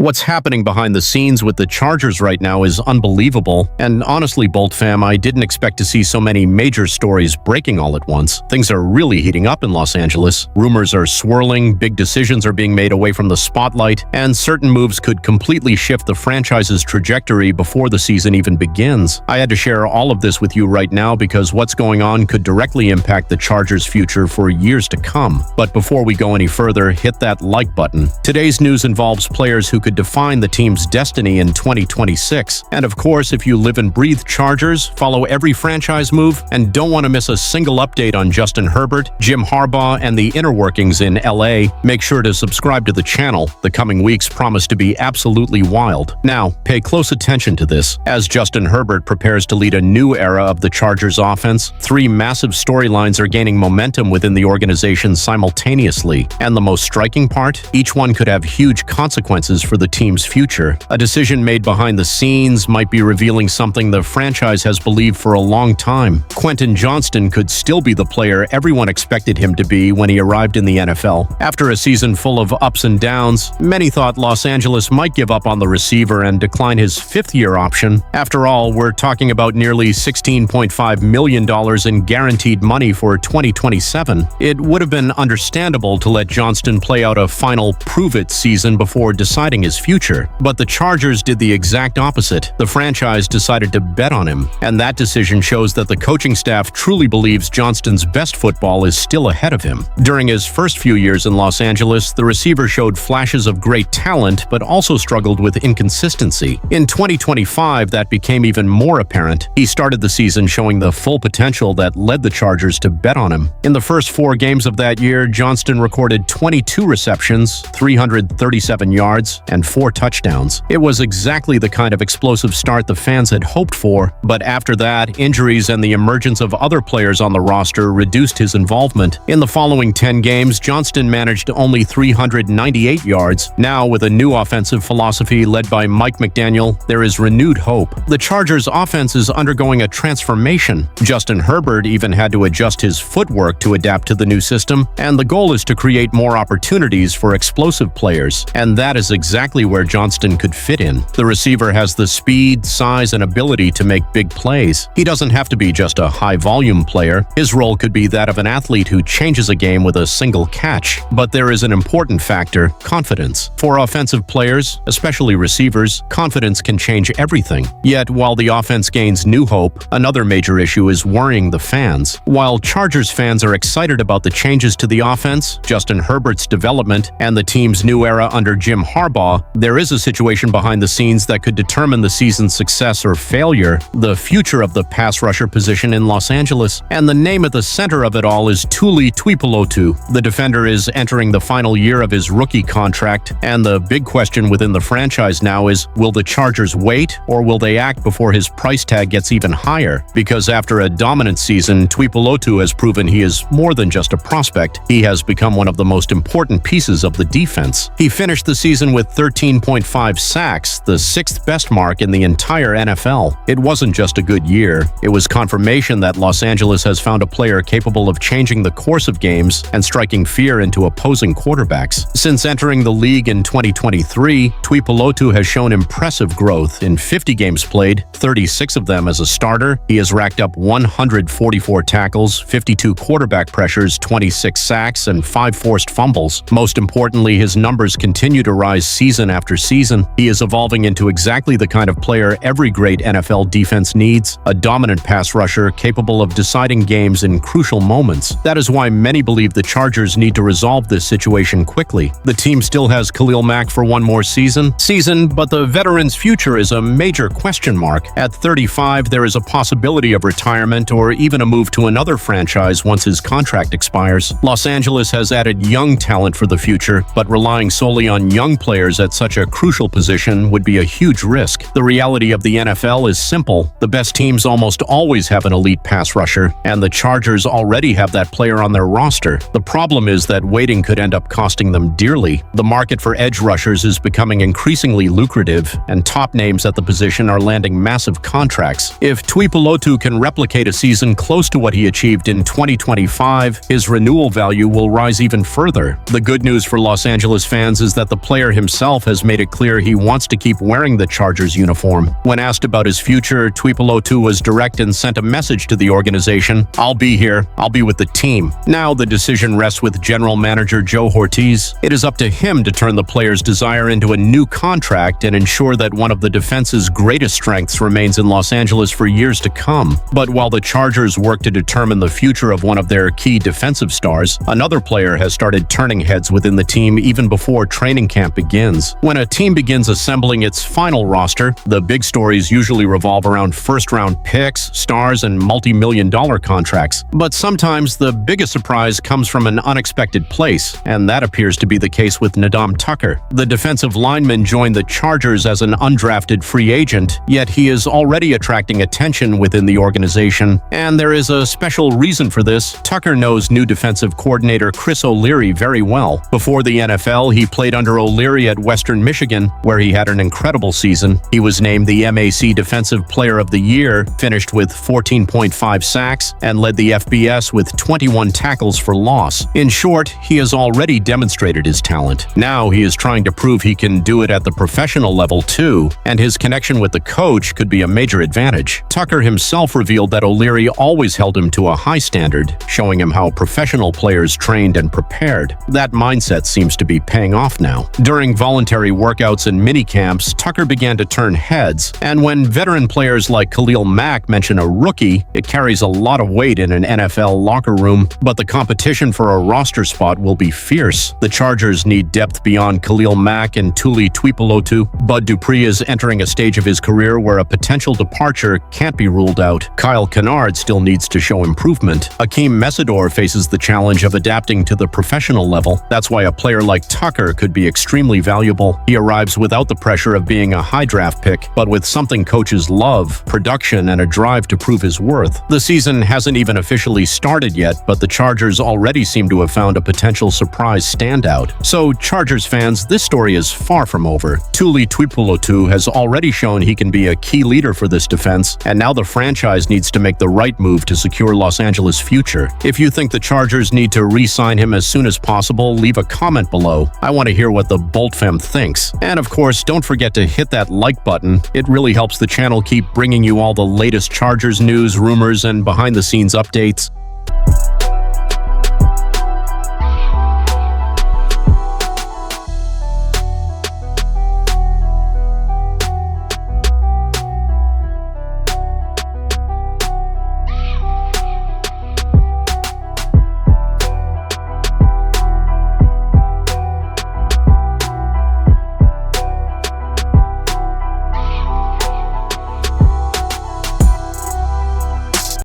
What's happening behind the scenes with the Chargers right now is unbelievable, and honestly, Bolt fam, I didn't expect to see so many major stories breaking all at once. Things are really heating up in Los Angeles. Rumors are swirling, big decisions are being made away from the spotlight, and certain moves could completely shift the franchise's trajectory before the season even begins. I had to share all of this with you right now because what's going on could directly impact the Chargers' future for years to come. But before we go any further, hit that like button. Today's news involves players who could define the team's destiny in 2026. And of course, if you live and breathe Chargers, follow every franchise move, and don't want to miss a single update on Justin Herbert, Jim Harbaugh, and the inner workings in LA, make sure to subscribe to the channel. The coming weeks promise to be absolutely wild. Now, pay close attention to this. As Justin Herbert prepares to lead a new era of the Chargers offense, three massive storylines are gaining momentum within the organization simultaneously. And the most striking part? Each one could have huge consequences for the team's future. A decision made behind the scenes might be revealing something the franchise has believed for a long time. Quentin Johnston could still be the player everyone expected him to be when he arrived in the NFL. After a season full of ups and downs, many thought Los Angeles might give up on the receiver and decline his fifth-year option. After all, we're talking about nearly $16.5 million in guaranteed money for 2027. It would have been understandable to let Johnston play out a final prove-it season before deciding his future. But the Chargers did the exact opposite. The franchise decided to bet on him, and that decision shows that the coaching staff truly believes Johnston's best football is still ahead of him. During his first few years in Los Angeles, the receiver showed flashes of great talent, but also struggled with inconsistency. In 2025, that became even more apparent. He started the season showing the full potential that led the Chargers to bet on him. In the first 4 games of that year, Johnston recorded 22 receptions, 337 yards, and 4 touchdowns. It was exactly the kind of explosive start the fans had hoped for, but after that, injuries and the emergence of other players on the roster reduced his involvement. In the following 10 games, Johnston managed only 398 yards. Now, with a new offensive philosophy led by Mike McDaniel, there is renewed hope. The Chargers' offense is undergoing a transformation. Justin Herbert even had to adjust his footwork to adapt to the new system, and the goal is to create more opportunities for explosive players, and that is exactly where Johnston could fit in. The receiver has the speed, size, and ability to make big plays. He doesn't have to be just a high-volume player. His role could be that of an athlete who changes a game with a single catch. But there is an important factor: confidence. For offensive players, especially receivers, confidence can change everything. Yet, while the offense gains new hope, another major issue is worrying the fans. While Chargers fans are excited about the changes to the offense, Justin Herbert's development, and the team's new era under Jim Harbaugh, there is a situation behind the scenes that could determine the season's success or failure: the future of the pass rusher position in Los Angeles. And the name at the center of it all is Tuli Tuipulotu. The defender is entering the final year of his rookie contract, and the big question within the franchise now is, will the Chargers wait, or will they act before his price tag gets even higher? Because after a dominant season, Tuipulotu has proven he is more than just a prospect. He has become one of the most important pieces of the defense. He finished the season with 13.5 sacks, the 6th best mark in the entire NFL. It wasn't just a good year. It was confirmation that Los Angeles has found a player capable of changing the course of games and striking fear into opposing quarterbacks. Since entering the league in 2023, Tuipulotu has shown impressive growth. In 50 games played, 36 of them as a starter, he has racked up 144 tackles, 52 quarterback pressures, 26 sacks, and 5 forced fumbles. Most importantly, his numbers continue to rise season after season. He is evolving into exactly the kind of player every great NFL defense needs: a dominant pass rusher capable of deciding games in crucial moments. That is why many believe the Chargers need to resolve this situation quickly. The team still has Khalil Mack for one more season, but the veteran's future is a major question mark. At 35, there is a possibility of retirement or even a move to another franchise once his contract expires. Los Angeles has added young talent for the future, but relying solely on young players at such a crucial position would be a huge risk. The reality of the NFL is simple: the best teams almost always have an elite pass rusher, and the Chargers already have that player on their roster. The problem is that waiting could end up costing them dearly. The market for edge rushers is becoming increasingly lucrative, and top names at the position are landing massive contracts. If Tuipulotu can replicate a season close to what he achieved in 2025, his renewal value will rise even further. The good news for Los Angeles fans is that the player himself himself has made it clear he wants to keep wearing the Chargers uniform. When asked about his future, Tuipulotu was direct and sent a message to the organization: "I'll be here. I'll be with the team." Now the decision rests with general manager Joe Ortiz. It is up to him to turn the player's desire into a new contract and ensure that one of the defense's greatest strengths remains in Los Angeles for years to come. But while the Chargers work to determine the future of one of their key defensive stars, another player has started turning heads within the team even before training camp begins. When a team begins assembling its final roster, the big stories usually revolve around first-round picks, stars, and multi-million-dollar contracts. But sometimes the biggest surprise comes from an unexpected place, and that appears to be the case with Nadam Tucker. The defensive lineman joined the Chargers as an undrafted free agent, yet he is already attracting attention within the organization, and there is a special reason for this. Tucker knows new defensive coordinator Chris O'Leary very well. Before the NFL, he played under O'Leary at Western Michigan, where he had an incredible season. He was named the MAC Defensive Player of the Year, finished with 14.5 sacks, and led the FBS with 21 tackles for loss. In short, he has already demonstrated his talent. Now he is trying to prove he can do it at the professional level too, and his connection with the coach could be a major advantage. Tucker himself revealed that O'Leary always held him to a high standard, showing him how professional players trained and prepared. That mindset seems to be paying off now. During voluntary workouts and mini-camps, Tucker began to turn heads, and when veteran players like Khalil Mack mention a rookie, it carries a lot of weight in an NFL locker room, but the competition for a roster spot will be fierce. The Chargers need depth beyond Khalil Mack and Tuli Tuipulotu. Bud Dupree is entering a stage of his career where a potential departure can't be ruled out. Kyle Kennard still needs to show improvement. Akeem Mesidor faces the challenge of adapting to the professional level. That's why a player like Tucker could be extremely valuable. He arrives without the pressure of being a high draft pick, but with something coaches love: production and a drive to prove his worth. The season hasn't even officially started yet, but the Chargers already seem to have found a potential surprise standout. So, Chargers fans, this story is far from over. Tuli Tuipulotu has already shown he can be a key leader for this defense, and now the franchise needs to make the right move to secure Los Angeles' future. If you think the Chargers need to re-sign him as soon as possible, leave a comment below. I want to hear what the Bolt Fam thinks. And of course, don't forget to hit that like button. It really helps the channel keep bringing you all the latest Chargers news, rumors, and behind-the-scenes updates.